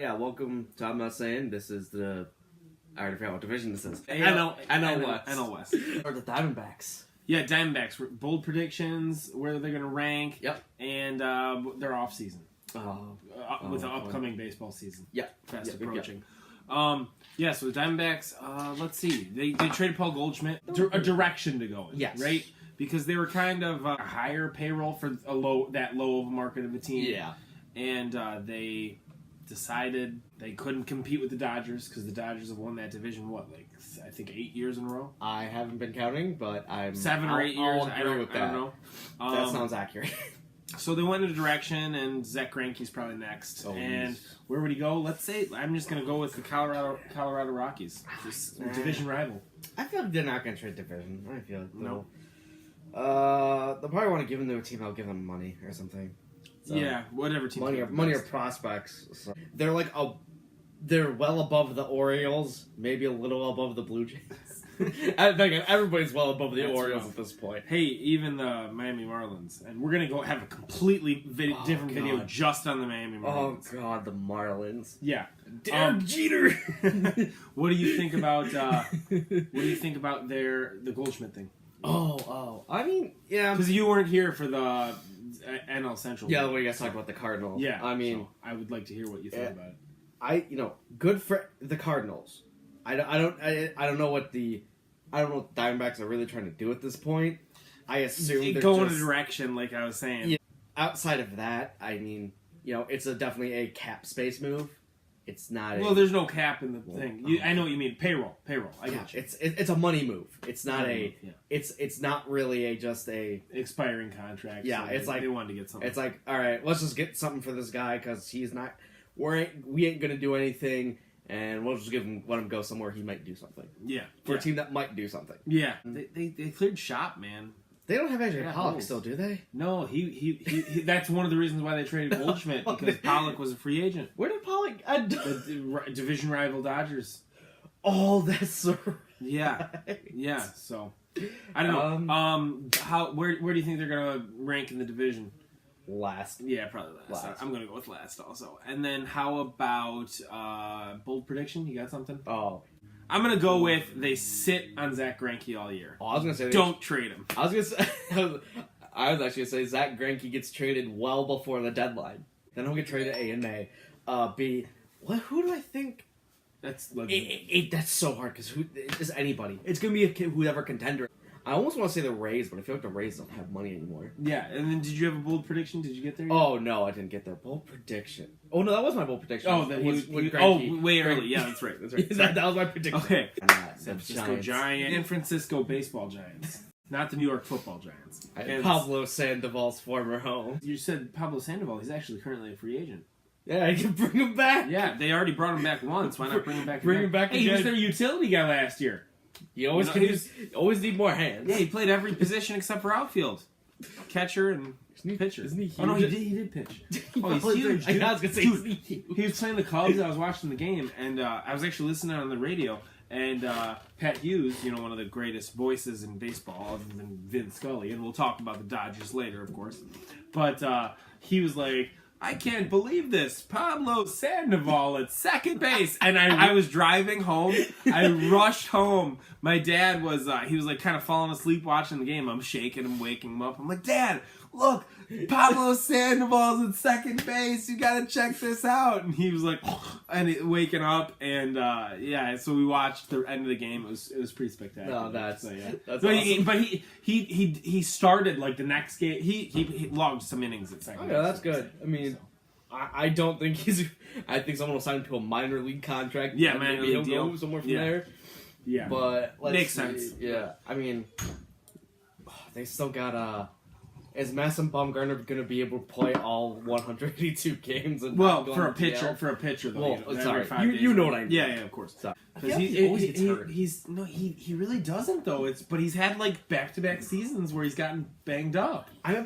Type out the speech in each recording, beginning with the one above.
Yeah, welcome to I'm Not Saying. This is the... I already forgot what division this is. NL West. Or the Diamondbacks. Yeah, Diamondbacks. Bold predictions, where they're going to rank. Yep. And their off season. With the upcoming baseball season. Yep. Fast approaching. Yep. So the Diamondbacks, let's see. They traded Paul Goldschmidt. A direction to go in. Yes. Right? Because they were kind of a higher payroll for that low of a market of a team. Yeah. And they decided they couldn't compete with the Dodgers because the Dodgers have won that division, I think 8 years in a row? I haven't been counting, but I'm... 7 or 8 years, I don't know. That sounds accurate. So they went in a direction, and Zach Greinke's probably next. And where would he go? Let's say, I'm just going to go with the Colorado Rockies. This division rival. I feel like they're not going to trade division. I feel like no. They'll probably want to give them to a team that'll give them money or something. So, yeah, whatever team. Money or prospects. So they're like they're well above the Orioles, maybe a little above the Blue Jays. I think everybody's well above the Orioles at this point. Hey, even the Miami Marlins, and we're gonna go have a completely different video just on the Miami Marlins. Oh God, the Marlins. Yeah, Derek Jeter. What do you think about? The Goldschmidt thing? I mean, yeah, because you weren't here for the NL Central. Yeah, when you guys talked about the Cardinals. Yeah, I mean, so I would like to hear what you think about it. Good for the Cardinals. I don't know what the Diamondbacks are really trying to do at this point. I assume they're go in a direction, like I was saying. Yeah, outside of that, I mean, it's definitely a cap space move. It's not. Well, there's no cap in the thing. I know what you mean. Payroll. I get you. It's a money move. It's not It's not really just a expiring contract. Yeah, so it's like they wanted to get something. It's like, all right, let's just get something for this guy because he's not. We ain't gonna do anything, and we'll just let him go somewhere he might do something. Yeah, for a team that might do something. Yeah, they cleared shop, man. They don't have AJ Pollock still, do they? No, he that's one of the reasons why they traded Goldschmidt, because Pollock was a free agent. Where did Pollock... The division rival Dodgers. Oh, that's so... Yeah, so... I don't know. Where do you think they're going to rank in the division? Last. Yeah, probably last. I'm going to go with last also. And then how about bold prediction? You got something? Oh, I'm going to go with they sit on Zach Greinke all year. Oh, I was going to say... Don't trade him. I was actually going to say Zach Greinke gets traded well before the deadline. Then he'll get traded A in May. B... Who do I think... That's that's so hard, because just anybody. It's going to be whoever contender. I almost want to say the Rays, but I feel like the Rays don't have money anymore. Yeah, and then did you have a bold prediction? Did you get there yet? Oh, no, I didn't get there. Bold prediction. Oh, no, that was my bold prediction. Oh, way early. Yeah, that's right. That was my prediction. Okay. San Francisco Giants. San Francisco Baseball Giants. Not the New York Football Giants. Pablo Sandoval's former home. You said Pablo Sandoval. He's actually currently a free agent. Yeah, I can bring him back. Yeah, they already brought him back once. Why not bring him back again? Bring him back again. Hey, he was their utility guy last year. You always need more hands. Yeah, he played every position except for outfield. Catcher and pitcher. Isn't he huge? Oh, no, he did pitch. Oh, he's huge, dude. I was going to say, he was playing the Cubs. I was watching the game, and I was actually listening on the radio, and Pat Hughes, one of the greatest voices in baseball, other than Vin Scully, and we'll talk about the Dodgers later, of course, but he was like, I can't believe this. Pablo Sandoval at second base. And I was driving home. I rushed home. My dad was, he was like kind of falling asleep watching the game. I'm shaking him, waking him up. I'm like, Dad, look, Pablo Sandoval's at second base. You got to check this out. And he was like, waking up. And so we watched the end of the game. It was pretty spectacular. No, that's awesome. But he started like the next game. He logged some innings at second base. Yeah, that's good. I mean, I don't think I think someone will sign him to a minor league contract. Yeah, minor league deal. Go somewhere from there. Yeah, but makes sense. Yeah, I mean, they still got Is Madison Bumgarner going to be able to play all 182 games? And for a pitcher, though. Well, sorry, you know what I mean. Yeah, of course. Because he always gets hurt. He really doesn't though. But he's had like back-to-back seasons where he's gotten banged up. I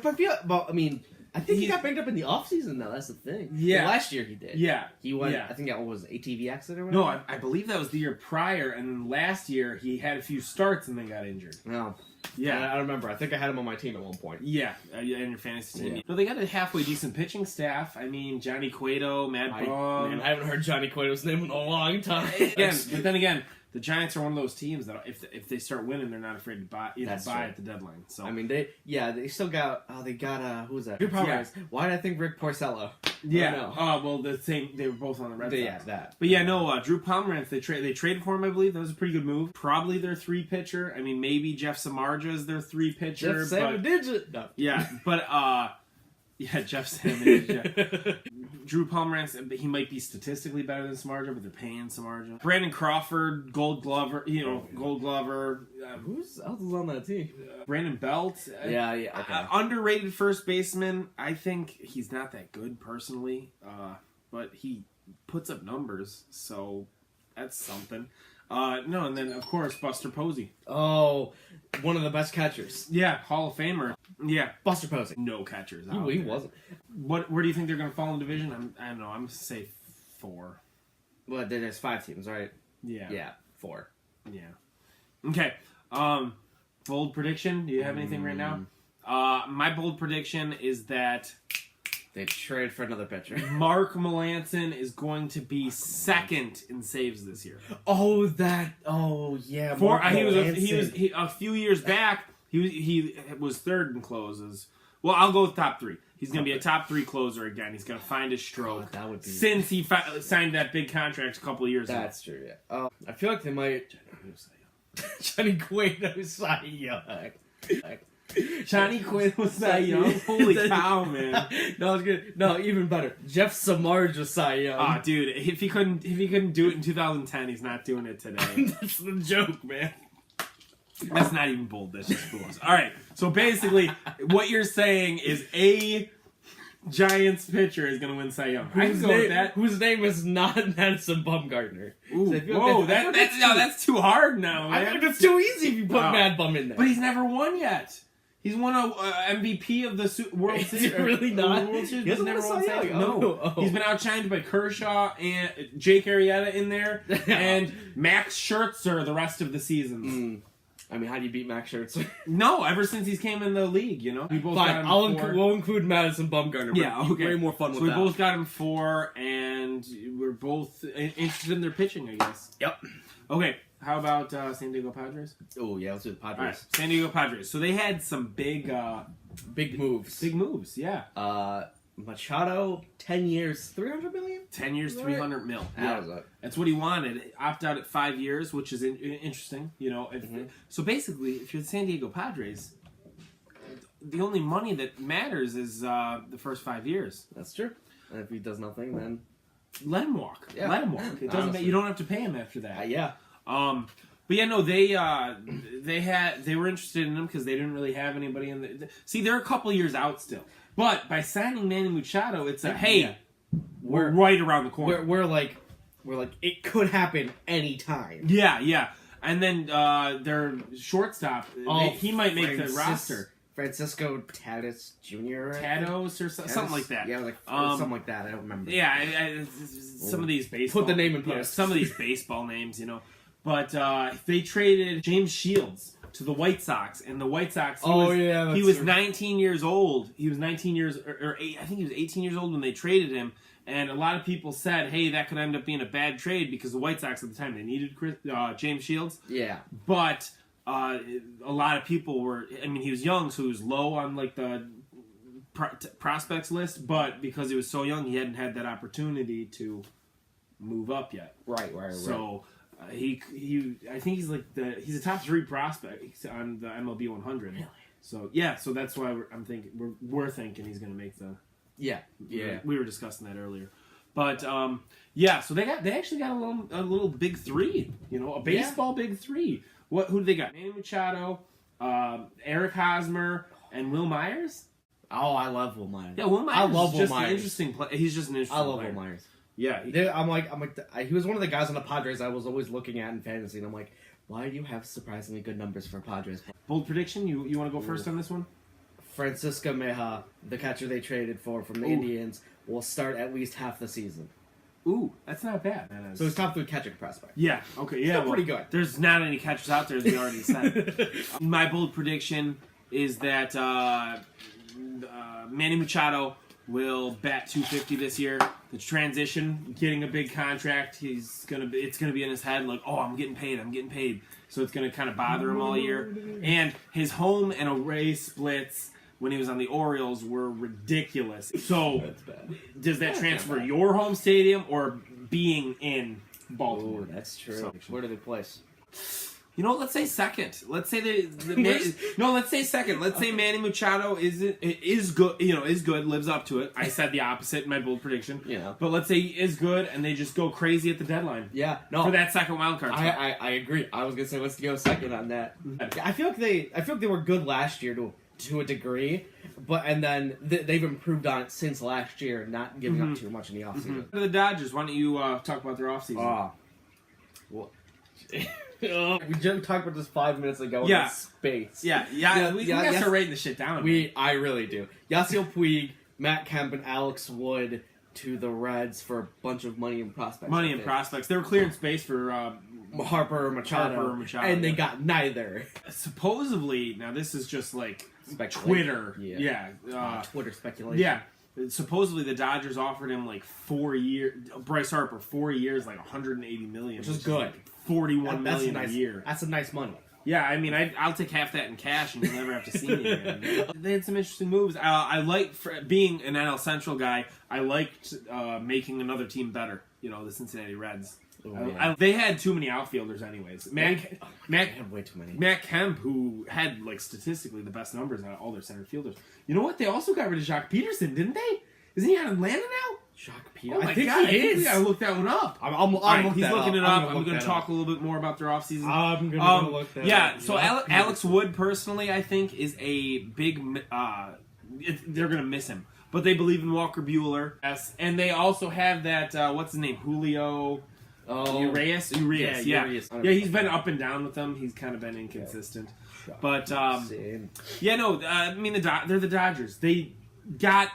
mean, I think he got banged up in the offseason, though. That's the thing. Yeah. Well, last year he did. Yeah. He went, Yeah. I think that was ATV accident or whatever? No, I believe that was the year prior, and then last year he had a few starts and then got injured. No. Yeah. I remember. I think I had him on my team at one point. Yeah, and your fantasy team. Yeah. No, they got a halfway decent pitching staff. I mean, Johnny Cueto, Matt Braun. Man, I haven't heard Johnny Cueto's name in a long time. But then again, the Giants are one of those teams that if they start winning, they're not afraid to buy at the deadline. So I mean, they still got who was that? Drew Pomeranz. Yeah. Why did I think Rick Porcello? yeah. Oh well, the same. They were both on the Red Sox. Yeah, that. But yeah, no. Drew Pomeranz. They traded for him. I believe that was a pretty good move. Probably their 3 pitcher. I mean, maybe Jeff Samardzija is their 3 pitcher. Jeff Samardzija. No. Yeah, but yeah, Jeff Samardzija. Drew Pomeranz, he might be statistically better than Samardzija, but they're paying Samardzija. Brandon Crawford, Gold Glover. Gold Glover. Who's else is on that team? Brandon Belt. Yeah. Okay. Underrated first baseman. I think he's not that good personally, but he puts up numbers, so that's something. No, and then of course Buster Posey. Oh, one of the best catchers. Yeah, Hall of Famer. Yeah, Buster Posey. no catchers. He wasn't. Where do you think they're going to fall in division? I don't know. I'm going to say 4. Well, there's 5 teams, right? Yeah. Yeah, 4. Yeah. Okay. Bold prediction. Do you have anything right now? My bold prediction is that they trade for another pitcher. Mark Melancon is going to be second in saves this year. Oh, yeah. He was a few years back. He was third in closes. Well, I'll go with top 3. He's going to be a top 3 closer again. He's going to find his stroke. That would be... Since he signed that big contract a couple of years ago. That's true, yeah. I feel like they might... Johnny Cueto, Cy Young. Johnny Cueto, Cy Young? Holy cow, man. No, it's good. No, even better. Jeff Samardzija, Cy Young. Oh, dude, if he couldn't do it in 2010, he's not doing it today. That's the joke, man. That's not even bold. That's just fools. All right. So basically, what you're saying is a Giants pitcher is going to win Cy Young. I can go with that. Whose name is not Madison Bumgarner. Ooh, whoa, that's too hard now, man. I think it's too easy if you put Mad Bum in there. But he's never won yet. He's won a MVP of the World Series. Is it really not? World Series. He hasn't never won won a Cy Young. No. Oh. He's been outshined by Kershaw and Jake Arrieta in there, and Max Scherzer the rest of the seasons. I mean, how do you beat Max Scherzer? No, ever since he's came in the league, you know. We both Fine, got him we'll include Madison Bumgarner. Yeah, okay. Way more fun with that. that. We both got him 4, and we're both interested in their pitching, I guess. Yep. Okay, how about San Diego Padres? Oh, yeah, let's do the Padres. All right, San Diego Padres. So they had some big moves. Big moves, yeah. Machado, 10 years, $300 million? 10 years, $300 million. That was it. That's what he wanted. Opt out at 5 years, which is interesting. You know, So basically, if you're the San Diego Padres, the only money that matters is the first 5 years. That's true. And if he does nothing, then let him walk. Yeah. Let him walk. It doesn't. You don't have to pay him after that. Yeah. But yeah, no, they were interested in him because they didn't really have anybody in the. See, they're a couple years out still. But by signing Manny Machado, it's we're right around the corner. We're like it could happen anytime. Yeah. And then their shortstop, he might make the roster. Francisco Tatis Jr. Tados or something like that. Yeah, something like that. I don't remember. Yeah, some of these baseball. Put the name in post. Yeah, some of these baseball names, you know. But they traded James Shields to the White Sox, and the White Sox. He was 19 years old. He was 19 years, or 8, I think he was 18 years old when they traded him. And a lot of people said, "Hey, that could end up being a bad trade because the White Sox at the time they needed James Shields." Yeah, but a lot of people were. I mean, he was young, so he was low on like the prospects list. But because he was so young, he hadn't had that opportunity to move up yet. Right. So. I think he's he's a top 3 prospect on the MLB 100. Really? So yeah, so that's why we're thinking he's going to make the. Yeah. We were discussing that earlier, but yeah, so they actually got a little big 3, you know, a baseball big 3. Who do they got? Manny Machado, Eric Hosmer, and Will Myers. Oh, I love Will Myers. Yeah, Will Myers. I love is just Will Myers. An interesting play. He's just an interesting. I love player. Will Myers. Yeah, he was one of the guys on the Padres I was always looking at in fantasy, and I'm like, why do you have surprisingly good numbers for Padres? Bold prediction. You want to go first on this one? Francisco Meja, the catcher they traded for from the Indians, will start at least half the season. Ooh, that's not bad. So he's top 3 catching prospect. Yeah, okay, yeah. Still pretty good. There's not any catchers out there, as we already said. My bold prediction is that Manny Machado will bat 250 this year. The transition, getting a big contract, it's gonna be in his head like, oh, I'm getting paid. So it's gonna kind of bother him all year. And his home and away splits when he was on the Orioles were ridiculous. So That's bad. does that transfer your home stadium or being in Baltimore? Ooh, that's true. So- Where do they place? You know, let's say second. Let's say let's say second. Let's say Manny Machado is good. Is good. Lives up to it. I said the opposite in my bold prediction. Yeah. But let's say he is good, and they just go crazy at the deadline. Yeah, no. For that second wild card. I agree. I was gonna say let's go second on that. I feel like they were good last year to a degree, and then they've improved on it since last year, not giving up too much in the offseason. The Dodgers. Why don't you talk about their offseason? Well, we just talked about this 5 minutes ago. Yeah. In space. Yeah. We got to start writing the shit down. I really do. Yasiel Puig, Matt Kemp, and Alex Wood to the Reds for a bunch of money and prospects. Money and prospects. They were clearing space for Harper Machado, and they got neither. Supposedly, now this is just like Speculation. Twitter. Yeah. Twitter speculation. Yeah. Supposedly the Dodgers offered him like 4 years. Bryce Harper, 4 years, like $180 million, which is good. Like $41 million a year. That's a nice money. Yeah, I mean, I'll take half that in cash, and you'll never have to see me again. They had some interesting moves. I liked, being an NL Central guy, I liked making another team better. The Cincinnati Reds. They had too many outfielders, anyways. Had way too many. Matt Kemp, who had like statistically the best numbers out of all their center fielders. You know what? They also got rid of Jock Peterson, didn't they? Isn't he out of Atlanta now? Jock Peterson. Oh my think God, he is. We gotta look that one up. He's looking it up. I'm going to talk a little bit more about their offseason. I'm going to look that up. Yeah, so Alex Wood, personally, I think, is a big... they're going to miss him. But they believe in Walker Buehler. Yes. And they also have that, what's his name? Julio... Urias? Yeah, he's been up and down with them. He's kind of been inconsistent. But, they're the Dodgers. They got,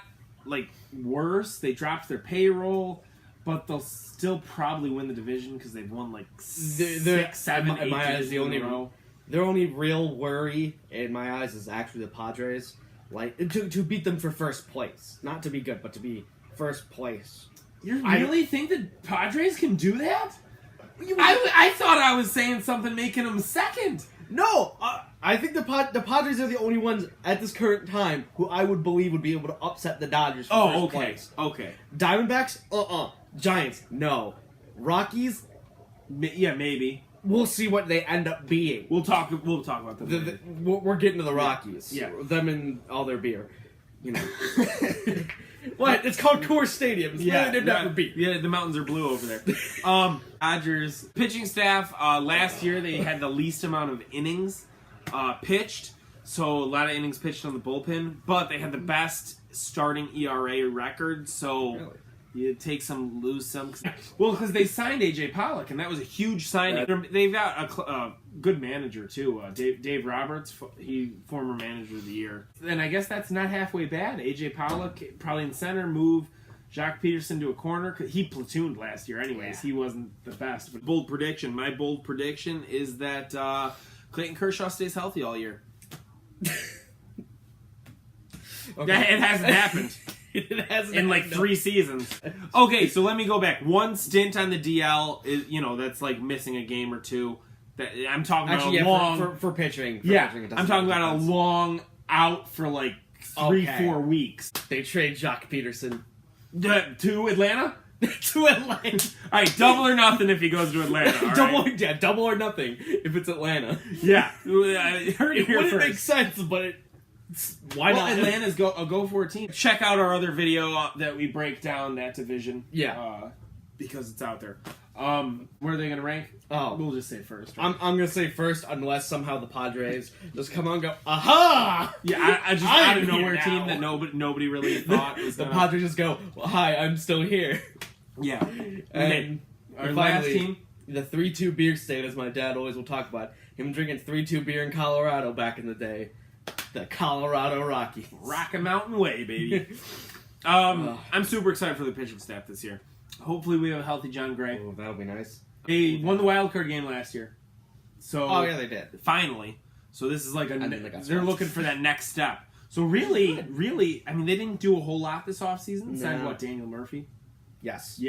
worse. They dropped their payroll, but they'll still probably win the division because they've won, 6, 7, 8 games in a row. Their only real worry, in my eyes, is actually the Padres. To beat them for first place. Not to be good, but to be first place. You really think the Padres can do that? I thought I was saying something making them second. No, I think the Padres are the only ones at this current time who I would believe would be able to upset the Dodgers for first place. Okay. Diamondbacks? Giants? No. Rockies? Yeah, maybe. We'll see what they end up being. We'll talk about them. We're getting to the Rockies. Yeah. Them and all their beer. What? It's called Coors Stadium. It's really named after beer. Yeah, the mountains are blue over there. Dodgers pitching staff, last year they had the least amount of innings pitched. So a lot of innings pitched on the bullpen. But they had the best starting ERA record. So... Really? You take some, lose some. Well, because they signed A.J. Pollock, and that was a huge signing. They've got a good manager, too. Dave Roberts, former manager of the year. And I guess that's not halfway bad. A.J. Pollock, probably in center, move Jock Peterson to a corner. He platooned last year anyways. Yeah. He wasn't the best. But my bold prediction is that Clayton Kershaw stays healthy all year. Okay. It hasn't happened. It hasn't in 3 seasons. Okay, so let me go back. One stint on the DL is, that's missing a game or two. That I'm talking about long for pitching. I'm talking about a long out for 3-4 weeks. They trade Jock Peterson to Atlanta. To Atlanta. All right, double or nothing if he goes to Atlanta. Double or nothing if it's Atlanta. Yeah, I heard it here wouldn't first. make sense, but. Why not? Atlanta's a go-for team. Check out our other video that we break down that division. Yeah. Because it's out there. Where are they going to rank? Oh. We'll just say first. Right? I'm going to say first unless somehow the Padres just come on and go, aha! Yeah, I just out of nowhere team that nobody really thought was the Padres just go, well, hi, I'm still here. Yeah. And our last team? The 3-2 beer state, as my dad always will talk about. Him drinking 3-2 beer in Colorado back in the day. The Colorado Rockies. Rocky Mountain Way, baby. I'm super excited for the pitching staff this year. Hopefully we have a healthy John Gray. Oh, that'll be nice. They won the wild card game last year. So Oh, yeah, they did. finally. So this is like And then they got they're swept. looking for that next step. So really, I mean, they didn't do a whole lot this offseason. Signed No. what, Daniel Murphy? Yes. Yeah.